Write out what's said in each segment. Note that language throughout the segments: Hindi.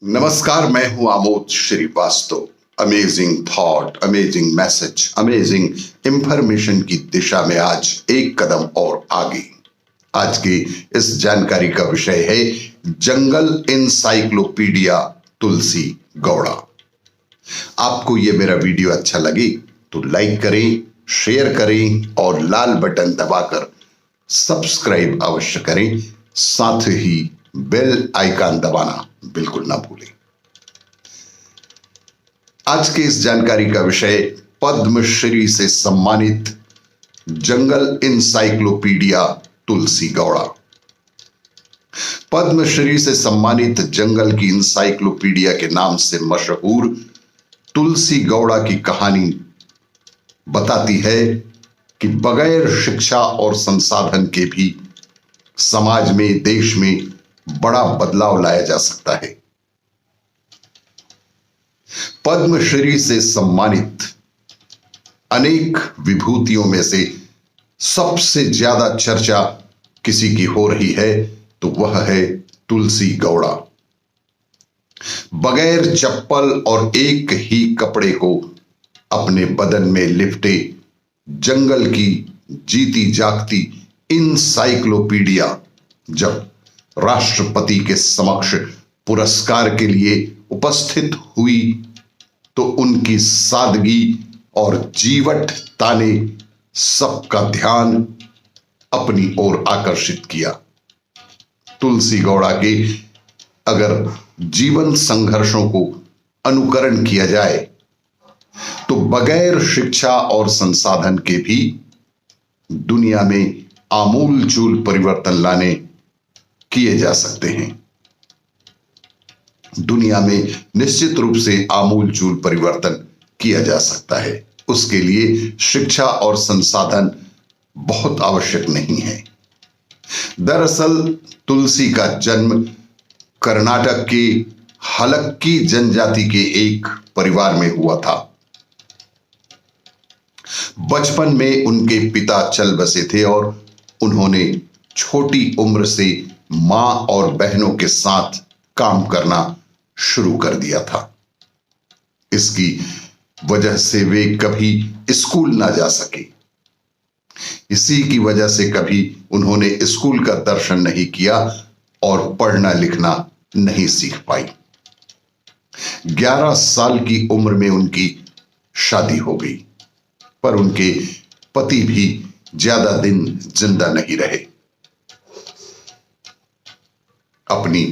नमस्कार, मैं हूं Amod Srivastava. Amazing thought, amazing message, amazing information की दिशा में आज एक कदम और आगे। आज की इस जानकारी का विषय है जंगल इंसाइक्लोपीडिया तुलसी गौड़ा। आपको यह मेरा वीडियो अच्छा लगे तो लाइक करें, शेयर करें और लाल बटन दबाकर सब्सक्राइब अवश्य करें। साथ ही बेल आइकन दबाना बिल्कुल ना भूलें। आज के इस जानकारी का विषय पद्मश्री से सम्मानित जंगल इंसाइक्लोपीडिया तुलसी गौड़ा। पद्मश्री से सम्मानित जंगल की इंसाइक्लोपीडिया के नाम से मशहूर तुलसी गौड़ा की कहानी बताती है कि बगैर शिक्षा और संसाधन के भी समाज में, देश में बड़ा बदलाव लाया जा सकता है। पद्मश्री से सम्मानित अनेक विभूतियों में से सबसे ज्यादा चर्चा किसी की हो रही है तो वह है तुलसी गौड़ा। बगैर चप्पल और एक ही कपड़े को अपने बदन में लिपटे जंगल की जीती जागती इंसाइक्लोपीडिया जब राष्ट्रपति के समक्ष पुरस्कार के लिए उपस्थित हुई तो उनकी सादगी और जीवटता ने सबका ध्यान अपनी ओर आकर्षित किया। तुलसी गौड़ा के अगर जीवन संघर्षों को अनुकरण किया जाए तो बगैर शिक्षा और संसाधन के भी दुनिया में आमूलचूल परिवर्तन लाने किए जा सकते हैं। दुनिया में निश्चित रूप से आमूलचूल परिवर्तन किया जा सकता है। उसके लिए शिक्षा और संसाधन बहुत आवश्यक नहीं है। दरअसल तुलसी का जन्म कर्नाटक के हलक्की जनजाति के एक परिवार में हुआ था। बचपन में उनके पिता चल बसे थे और उन्होंने छोटी उम्र से मां और बहनों के साथ काम करना शुरू कर दिया था। इसकी वजह से वे कभी स्कूल ना जा सके। इसी की वजह से कभी उन्होंने स्कूल का दर्शन नहीं किया और पढ़ना लिखना नहीं सीख पाई। 11 साल की उम्र में उनकी शादी हो गई, पर उनके पति भी ज्यादा दिन जिंदा नहीं रहे। अपनी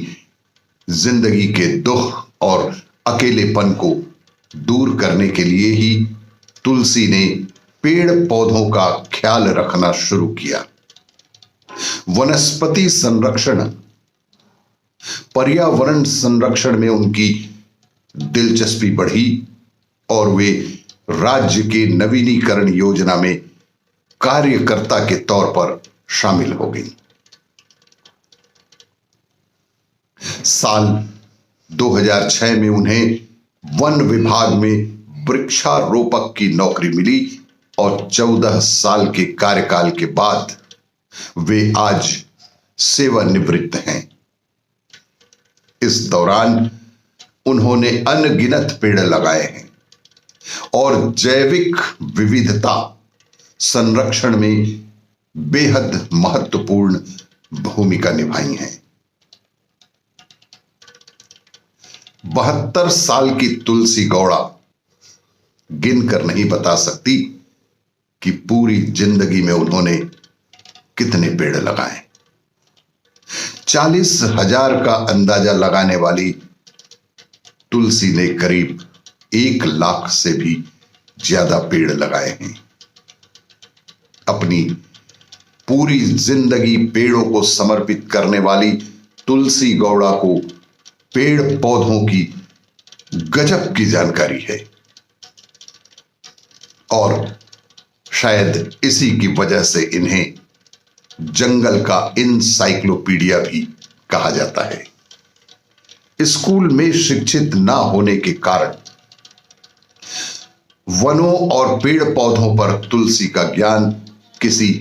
जिंदगी के दुख और अकेलेपन को दूर करने के लिए ही तुलसी ने पेड़ पौधों का ख्याल रखना शुरू किया। वनस्पति संरक्षण, पर्यावरण संरक्षण में उनकी दिलचस्पी बढ़ी और वे राज्य के नवीनीकरण योजना में कार्यकर्ता के तौर पर शामिल हो गई। साल 2006 में उन्हें वन विभाग में वृक्षारोपक की नौकरी मिली और 14 साल के कार्यकाल के बाद वे आज सेवानिवृत्त हैं। इस दौरान उन्होंने अनगिनत पेड़ लगाए हैं और जैविक विविधता संरक्षण में बेहद महत्वपूर्ण भूमिका निभाई है। 72 साल की तुलसी गौड़ा गिनकर नहीं बता सकती कि पूरी जिंदगी में उन्होंने कितने पेड़ लगाए। 40,000 का अंदाजा लगाने वाली तुलसी ने करीब 1 लाख से भी ज्यादा पेड़ लगाए हैं। अपनी पूरी जिंदगी पेड़ों को समर्पित करने वाली तुलसी गौड़ा को पेड़ पौधों की गजब की जानकारी है और शायद इसी की वजह से इन्हें जंगल का इंसाइक्लोपीडिया भी कहा जाता है। स्कूल में शिक्षित ना होने के कारण वनों और पेड़ पौधों पर तुलसी का ज्ञान किसी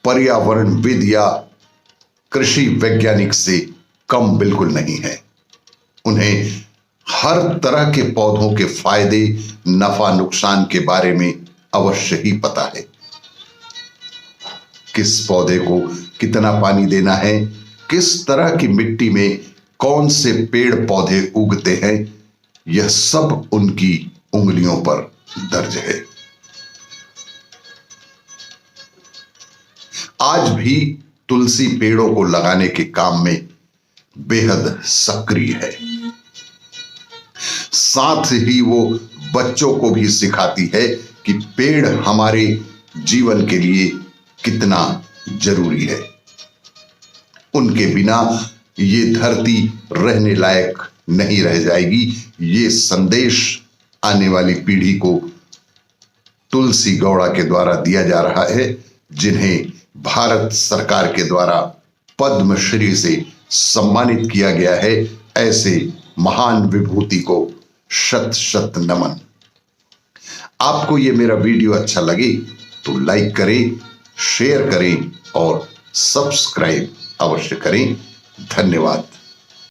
पर्यावरणविद या कृषि वैज्ञानिक से कम बिल्कुल नहीं है। उन्हें हर तरह के पौधों के फायदे नफा नुकसान के बारे में अवश्य ही पता है। किस पौधे को कितना पानी देना है, किस तरह की मिट्टी में कौन से पेड़ पौधे उगते हैं, यह सब उनकी उंगलियों पर दर्ज है। आज भी तुलसी पेड़ों को लगाने के काम में बेहद सक्रिय है। साथ ही वो बच्चों को भी सिखाती है कि पेड़ हमारे जीवन के लिए कितना जरूरी है। उनके बिना ये धरती रहने लायक नहीं रह जाएगी। ये संदेश आने वाली पीढ़ी को तुलसी गौड़ा के द्वारा दिया जा रहा है, जिन्हें भारत सरकार के द्वारा पद्मश्री से सम्मानित किया गया है। ऐसे महान विभूति को शत शत नमन। आपको ये मेरा वीडियो अच्छा लगे तो लाइक करें, शेयर करें और सब्सक्राइब अवश्य करें। धन्यवाद।